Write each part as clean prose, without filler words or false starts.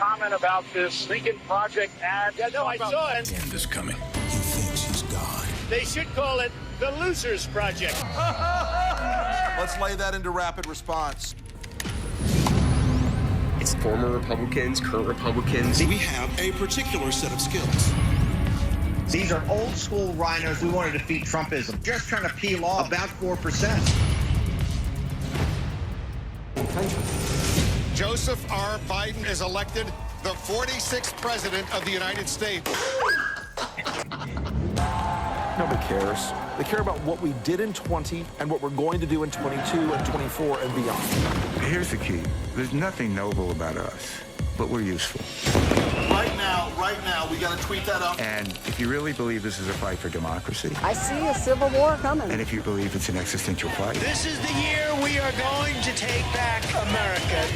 comment about this Lincoln Project ad? Yeah, no, I saw it. The end is coming. He thinks he's God. They should call it the Losers Project. Let's lay that into rapid response. It's former Republicans, current Republicans. We have a particular set of skills. These are old school rhinos who want to defeat Trumpism, just trying to peel off about 4%. Joseph R. Biden is elected the 46th president of the United States. Nobody cares. They care about what we did in 20 and what we're going to do in 22 and 24 and beyond. Here's the key. There's nothing noble about us, but we're useful. Right now, we got to tweet that up. And if you really believe this is a fight for democracy, I see a civil war coming. and if you believe it's an existential fight, This is the year we are going to take back America.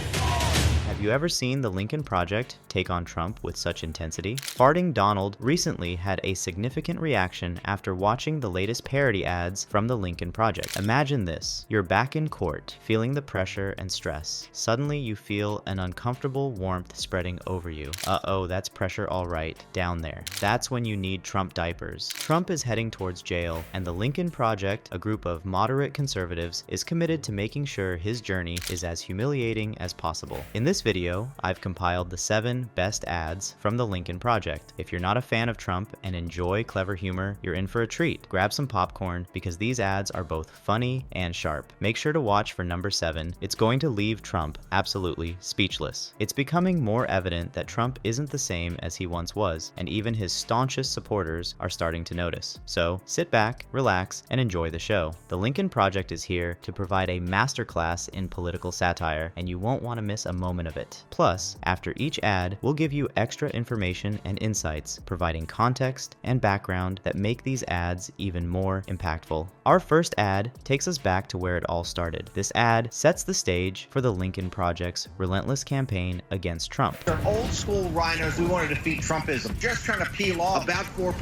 Have you ever seen the Lincoln Project take on Trump with such intensity? Farting Donald recently had a significant reaction after watching the latest parody ads from the Lincoln Project. Imagine this. You're back in court, feeling the pressure and stress. Suddenly you feel an uncomfortable warmth spreading over you. Uh-oh, that's pressure all right, down there. That's when you need Trump diapers. Trump is heading towards jail, and the Lincoln Project, a group of moderate conservatives, is committed to making sure his journey is as humiliating as possible. In this video, I've compiled the 7 best ads from the Lincoln Project. If you're not a fan of Trump and enjoy clever humor, you're in for a treat. Grab some popcorn because these ads are both funny and sharp. Make sure to watch for number 7. It's going to leave Trump absolutely speechless. It's becoming more evident that Trump isn't the same as he once was, and even his staunchest supporters are starting to notice. So sit back, relax, and enjoy the show. The Lincoln Project is here to provide a masterclass in political satire, and you won't want to miss a moment of it. Plus, after each ad, we'll give you extra information and insights, providing context and background that make these ads even more impactful. Our first ad takes us back to where it all started. This ad sets the stage for the Lincoln Project's relentless campaign against Trump. They're old school rhinos who want to defeat Trumpism, just trying to peel off about 4%.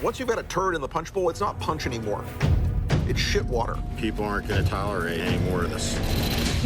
Once you've got a turd in the punch bowl, it's not punch anymore. It's shit water. People aren't going to tolerate any more of this.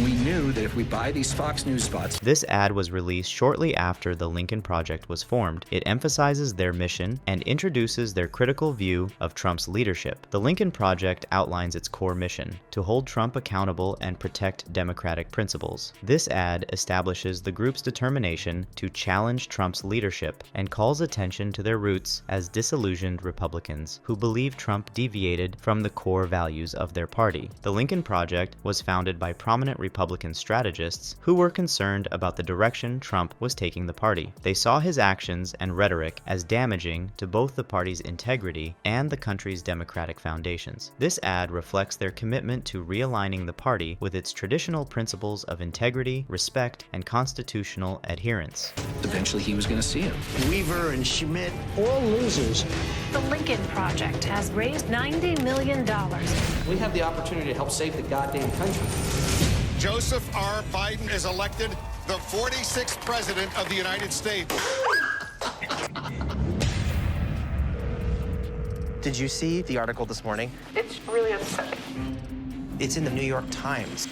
We knew that if we buy these Fox News spots. This ad was released shortly after the Lincoln Project was formed. It emphasizes their mission and introduces their critical view of Trump's leadership. The Lincoln Project outlines its core mission: to hold Trump accountable and protect democratic principles. This ad establishes the group's determination to challenge Trump's leadership and calls attention to their roots as disillusioned Republicans who believe Trump deviated from the core values of their party. The Lincoln Project was founded by prominent Republican strategists who were concerned about the direction Trump was taking the party. They saw his actions and rhetoric as damaging to both the party's integrity and the country's democratic foundations. This ad reflects their commitment to realigning the party with its traditional principles of integrity, respect, and constitutional adherence. Eventually he was going to see him. Weaver and Schmidt. All losers. The Lincoln Project has raised $90 million. We have the opportunity to help save the goddamn country. Joseph R. Biden is elected the 46th president of the United States. Did you see the article this morning? It's really upsetting. It's in the New York Times.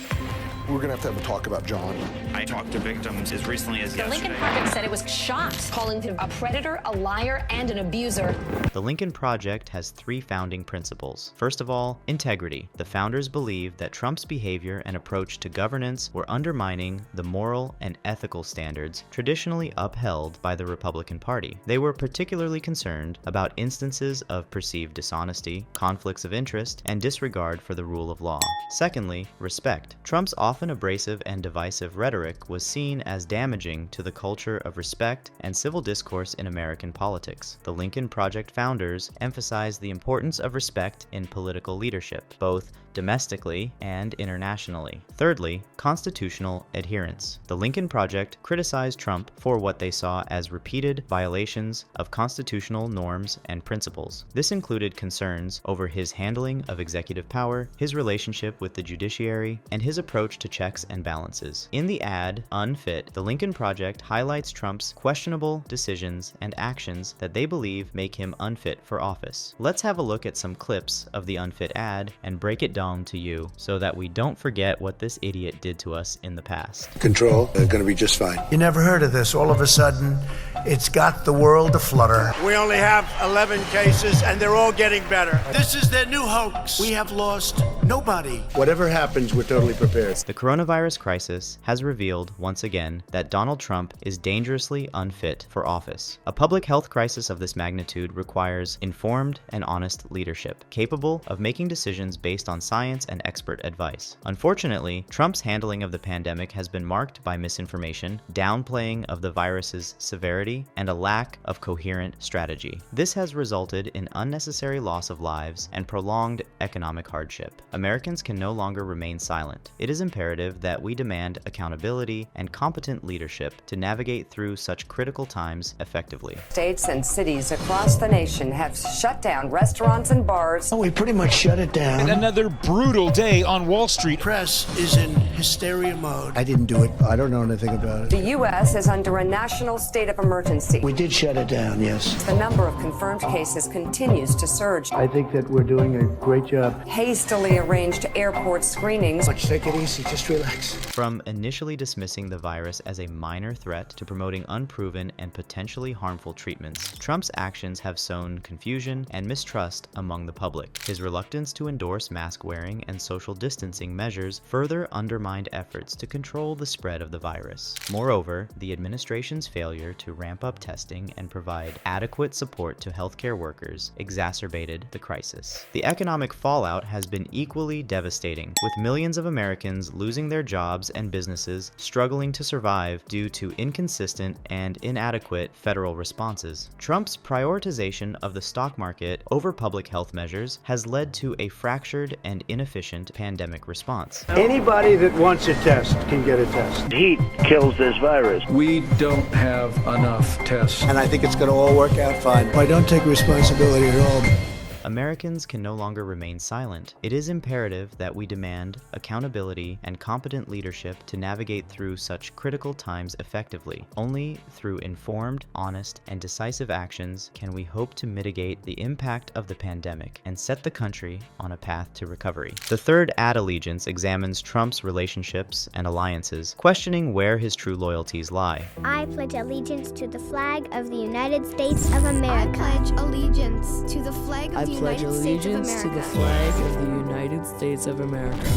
We're going to have a talk about John. I talked to victims as recently as The Lincoln Project said it was shocked, calling him a predator, a liar, and an abuser. The Lincoln Project has 3 founding principles. First of all, integrity. The founders believed that Trump's behavior and approach to governance were undermining the moral and ethical standards traditionally upheld by the Republican Party. They were particularly concerned about instances of perceived dishonesty, conflicts of interest, and disregard for the rule of law. Secondly, respect. Trump's often abrasive and divisive rhetoric was seen as damaging to the culture of respect and civil discourse in American politics. The Lincoln Project founders emphasized the importance of respect in political leadership, both domestically and internationally. Thirdly, constitutional adherence. The Lincoln Project criticized Trump for what they saw as repeated violations of constitutional norms and principles. This included concerns over his handling of executive power, his relationship with the judiciary, and his approach to checks and balances. In the ad, Unfit, the Lincoln Project highlights Trump's questionable decisions and actions that they believe make him unfit for office. Let's have a look at some clips of the Unfit ad and break it down dome to you so that we don't forget what this idiot did to us in the past. Control, they're going to be just fine. You never heard of this. All of a sudden, it's got the world aflutter. We only have 11 cases, and they're all getting better. This is their new hoax. We have lost nobody. Whatever happens, we're totally prepared. The coronavirus crisis has revealed once again that Donald Trump is dangerously unfit for office. A public health crisis of this magnitude requires informed and honest leadership, capable of making decisions based on science and expert advice. Unfortunately, Trump's handling of the pandemic has been marked by misinformation, downplaying of the virus's severity, and a lack of coherent strategy. This has resulted in unnecessary loss of lives and prolonged economic hardship. Americans can no longer remain silent. It is imperative that we demand accountability and competent leadership to navigate through such critical times effectively. States and cities across the nation have shut down restaurants and bars. We pretty much shut it down. And another brutal day on Wall Street. Press is in hysteria mode. I didn't do it. I don't know anything about it. The U.S. is under a national state of emergency. We did shut it down, yes. The number of confirmed cases continues to surge. I think that we're doing a great job. Hastily arranged airport screenings. Let's take it easy, just relax. From initially dismissing the virus as a minor threat to promoting unproven and potentially harmful treatments, Trump's actions have sown confusion and mistrust among the public. His reluctance to endorse mask wearing and social distancing measures further undermined efforts to control the spread of the virus. Moreover, the administration's failure to ramp up testing and provide adequate support to healthcare workers exacerbated the crisis. The economic fallout has been equally devastating, with millions of Americans losing their jobs and businesses struggling to survive due to inconsistent and inadequate federal responses. Trump's prioritization of the stock market over public health measures has led to a fractured and inefficient pandemic response. Anybody that wants a test can get a test. Heat kills this virus. We don't have enough tests. And I think it's going to all work out fine. I don't take responsibility at all. Americans can no longer remain silent. It is imperative that we demand accountability and competent leadership to navigate through such critical times effectively. Only through informed, honest, and decisive actions can we hope to mitigate the impact of the pandemic and set the country on a path to recovery. The third Ad Allegiance examines Trump's relationships and alliances, questioning where his true loyalties lie. I pledge allegiance to the flag of the United States of America. I pledge allegiance to the flag of the pledge allegiance to the flag of the United States of America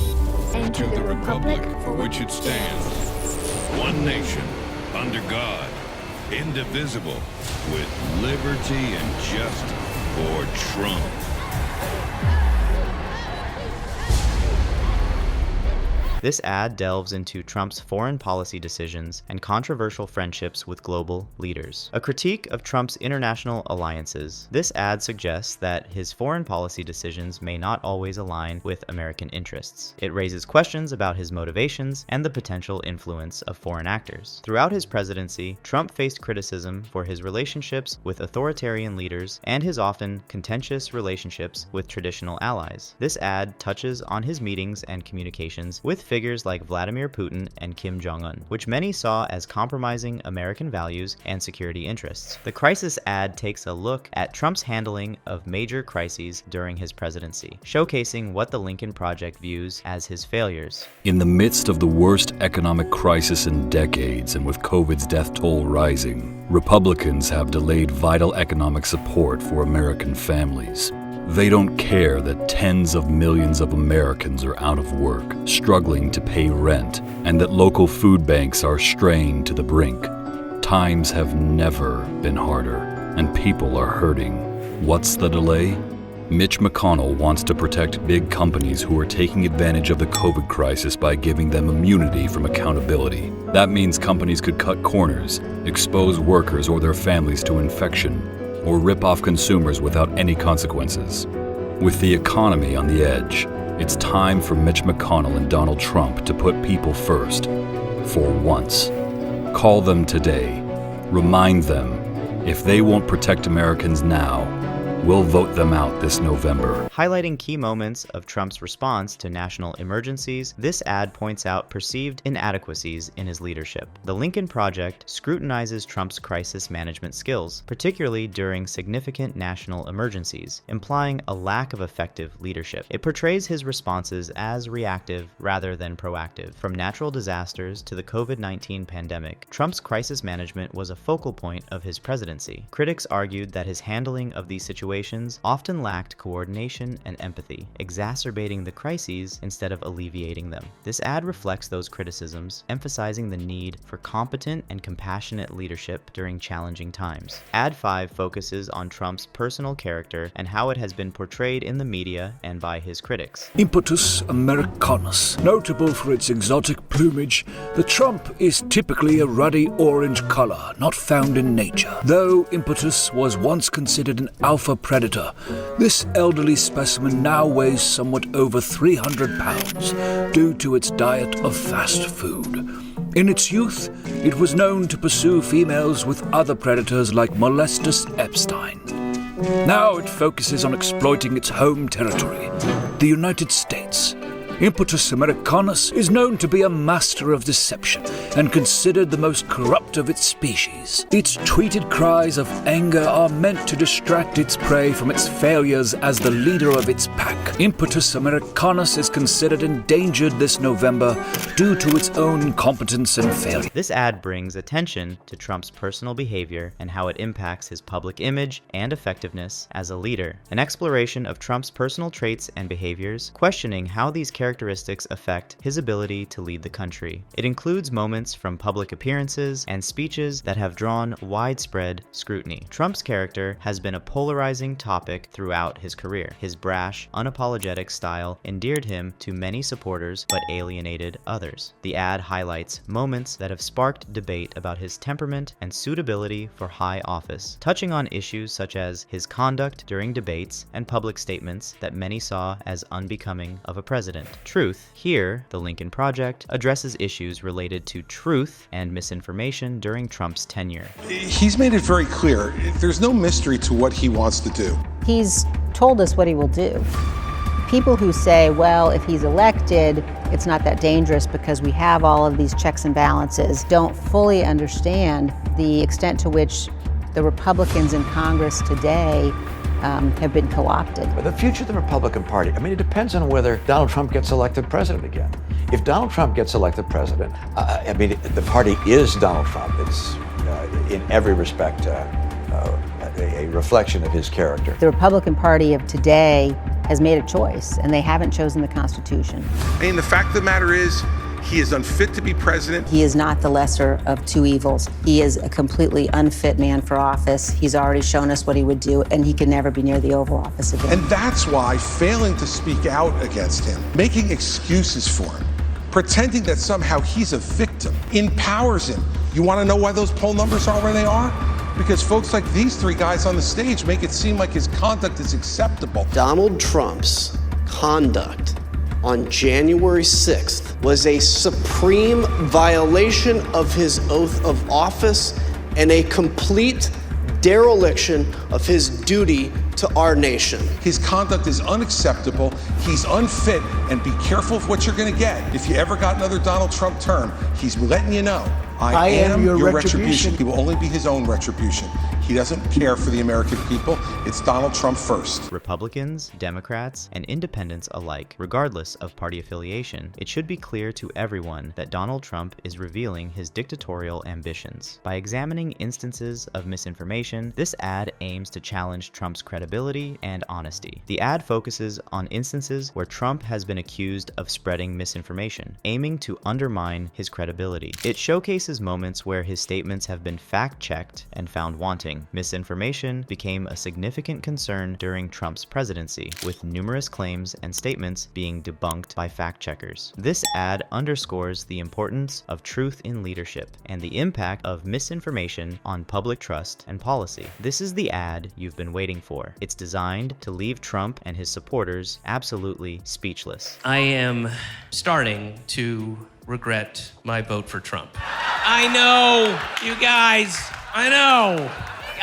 and to the republic for which it stands, one nation, under God, indivisible, with liberty and justice for Trump. This ad delves into Trump's foreign policy decisions and controversial friendships with global leaders. A critique of Trump's international alliances. This ad suggests that his foreign policy decisions may not always align with American interests. It raises questions about his motivations and the potential influence of foreign actors. Throughout his presidency, Trump faced criticism for his relationships with authoritarian leaders and his often contentious relationships with traditional allies. This ad touches on his meetings and communications with figures like Vladimir Putin and Kim Jong-un, which many saw as compromising American values and security interests. The crisis ad takes a look at Trump's handling of major crises during his presidency, showcasing what the Lincoln Project views as his failures. In the midst of the worst economic crisis in decades and with COVID's death toll rising, Republicans have delayed vital economic support for American families. They don't care that tens of millions of Americans are out of work, struggling to pay rent, and that local food banks are strained to the brink. Times have never been harder, and people are hurting. What's the delay? Mitch McConnell wants to protect big companies who are taking advantage of the COVID crisis by giving them immunity from accountability. That means companies could cut corners, expose workers or their families to infection, or rip off consumers without any consequences. With the economy on the edge, it's time for Mitch McConnell and Donald Trump to put people first, for once. Call them today. Remind them, if they won't protect Americans now, We'll vote them out this November. Highlighting key moments of Trump's response to national emergencies, this ad points out perceived inadequacies in his leadership. The Lincoln Project scrutinizes Trump's crisis management skills, particularly during significant national emergencies, implying a lack of effective leadership. It portrays his responses as reactive rather than proactive. From natural disasters to the COVID-19 pandemic, Trump's crisis management was a focal point of his presidency. Critics argued that his handling of these situations often lacked coordination and empathy, exacerbating the crises instead of alleviating them. This ad reflects those criticisms, emphasizing the need for competent and compassionate leadership during challenging times. Ad 5 focuses on Trump's personal character and how it has been portrayed in the media and by his critics. Impetus Americanus. Notable for its exotic plumage, the Trump is typically a ruddy orange color, not found in nature. Though Impetus was once considered an alpha predator, this elderly specimen now weighs somewhat over 300 pounds due to its diet of fast food. In its youth, it was known to pursue females with other predators like Molestus Epstein. Now it focuses on exploiting its home territory, the United States. Impetus Americanus is known to be a master of deception and considered the most corrupt of its species. Its tweeted cries of anger are meant to distract its prey from its failures as the leader of its pack. Impetus Americanus is considered endangered this November due to its own incompetence and failure. This ad brings attention to Trump's personal behavior and how it impacts his public image and effectiveness as a leader. An exploration of Trump's personal traits and behaviors, questioning how these characteristics affect his ability to lead the country. It includes moments from public appearances and speeches that have drawn widespread scrutiny. Trump's character has been a polarizing topic throughout his career. His brash, unapologetic style endeared him to many supporters but alienated others. The ad highlights moments that have sparked debate about his temperament and suitability for high office, touching on issues such as his conduct during debates and public statements that many saw as unbecoming of a president. Truth. Here, the Lincoln Project addresses issues related to truth and misinformation during Trump's tenure. He's made it very clear. There's no mystery to what he wants to do. He's told us what he will do. People who say, well, if he's elected, it's not that dangerous because we have all of these checks and balances, don't fully understand the extent to which the Republicans in Congress today have been co-opted. The future of the Republican Party, I mean, it depends on whether Donald Trump gets elected president again. If Donald Trump gets elected president, I mean, the party is Donald Trump. It's in every respect a reflection of his character. The Republican Party of today has made a choice, and they haven't chosen the Constitution. I mean, the fact of the matter is, he is unfit to be president. He is not the lesser of two evils. He is a completely unfit man for office. He's already shown us what he would do, and he can never be near the Oval Office again. And that's why failing to speak out against him, making excuses for him, pretending that somehow he's a victim, empowers him. You want to know why those poll numbers are where they are? Because folks like these three guys on the stage make it seem like his conduct is acceptable. Donald Trump's conduct on January 6th was a supreme violation of his oath of office and a complete dereliction of his duty to our nation. His conduct is unacceptable, he's unfit, and be careful of what you're gonna get. If you ever got another Donald Trump term, he's letting you know, I am your retribution. He will only be his own retribution. He doesn't care for the American people. It's Donald Trump first. Republicans, Democrats, and independents alike, regardless of party affiliation, it should be clear to everyone that Donald Trump is revealing his dictatorial ambitions. By examining instances of misinformation, this ad aims to challenge Trump's credibility and honesty. The ad focuses on instances where Trump has been accused of spreading misinformation, aiming to undermine his credibility. It showcases moments where his statements have been fact-checked and found wanting. Misinformation became a significant concern during Trump's presidency, with numerous claims and statements being debunked by fact-checkers. This ad underscores the importance of truth in leadership and the impact of misinformation on public trust and policy. This is the ad you've been waiting for. It's designed to leave Trump and his supporters absolutely speechless. I am starting to regret my vote for Trump. I know, you guys, I know.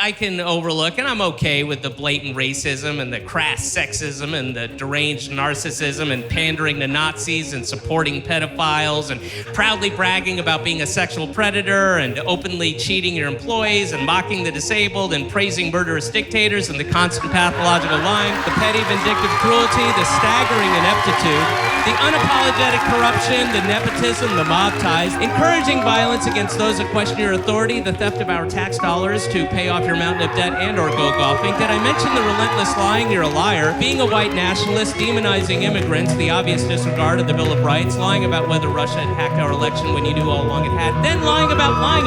I can overlook, and I'm okay with the blatant racism and the crass sexism and the deranged narcissism and pandering to Nazis and supporting pedophiles and proudly bragging about being a sexual predator and openly cheating your employees and mocking the disabled and praising murderous dictators and the constant pathological lying, the petty vindictive cruelty, the staggering ineptitude, the unapologetic corruption, the nepotism, the mob ties, encouraging violence against those that question your authority, the theft of our tax dollars to pay off your mountain of debt and or go golfing. Did I mention the relentless lying? You're a liar. Being a white nationalist, demonizing immigrants, the obvious disregard of the Bill of Rights, lying about whether Russia had hacked our election when you knew all along it had, then lying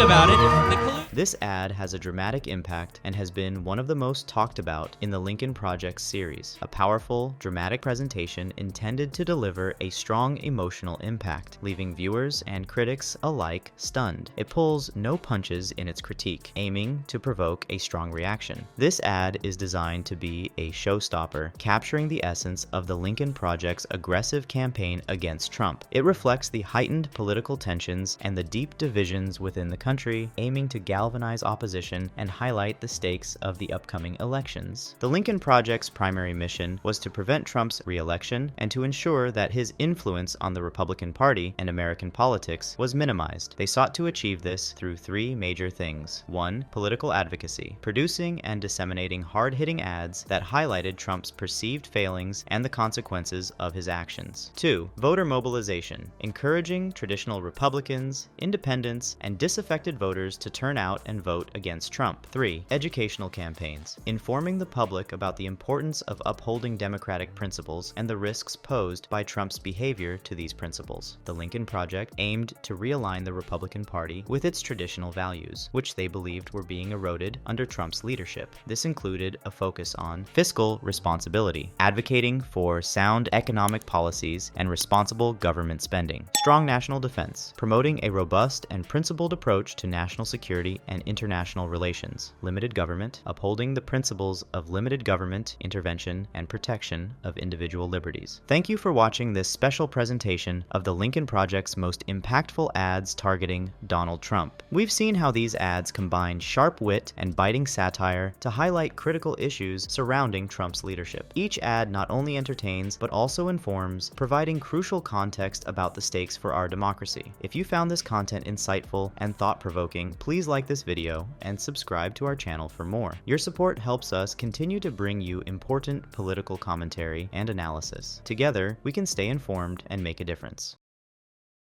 about it. This ad has a dramatic impact and has been one of the most talked about in the Lincoln Project series, a powerful, dramatic presentation intended to deliver a strong emotional impact, leaving viewers and critics alike stunned. It pulls no punches in its critique, aiming to provoke a strong reaction. This ad is designed to be a showstopper, capturing the essence of the Lincoln Project's aggressive campaign against Trump. It reflects the heightened political tensions and the deep divisions within the country, aiming to galvanize opposition and highlight the stakes of the upcoming elections. The Lincoln Project's primary mission was to prevent Trump's re-election and to ensure that his influence on the Republican Party and American politics was minimized. They sought to achieve this through three major things. 1. Political advocacy, producing and disseminating hard-hitting ads that highlighted Trump's perceived failings and the consequences of his actions. 2. Voter mobilization, encouraging traditional Republicans, independents, and disaffected voters to turn out and vote against Trump. 3. Educational campaigns, informing the public about the importance of upholding democratic principles and the risks posed by Trump's behavior to these principles. The Lincoln Project aimed to realign the Republican Party with its traditional values, which they believed were being eroded under Trump's leadership. This included a focus on fiscal responsibility, advocating for sound economic policies and responsible government spending, strong national defense, promoting a robust and principled approach to national security and international relations, limited government, upholding the principles of limited government intervention and protection of individual liberties. Thank you for watching this special presentation of the Lincoln Project's most impactful ads targeting Donald Trump. We've seen how these ads combine sharp wit and biting satire to highlight critical issues surrounding Trump's leadership. Each ad not only entertains but also informs, providing crucial context about the stakes for our democracy. If you found this content insightful and thought-provoking, please like this video and subscribe to our channel for more. Your support helps us continue to bring you important political commentary and analysis. Together, we can stay informed and make a difference.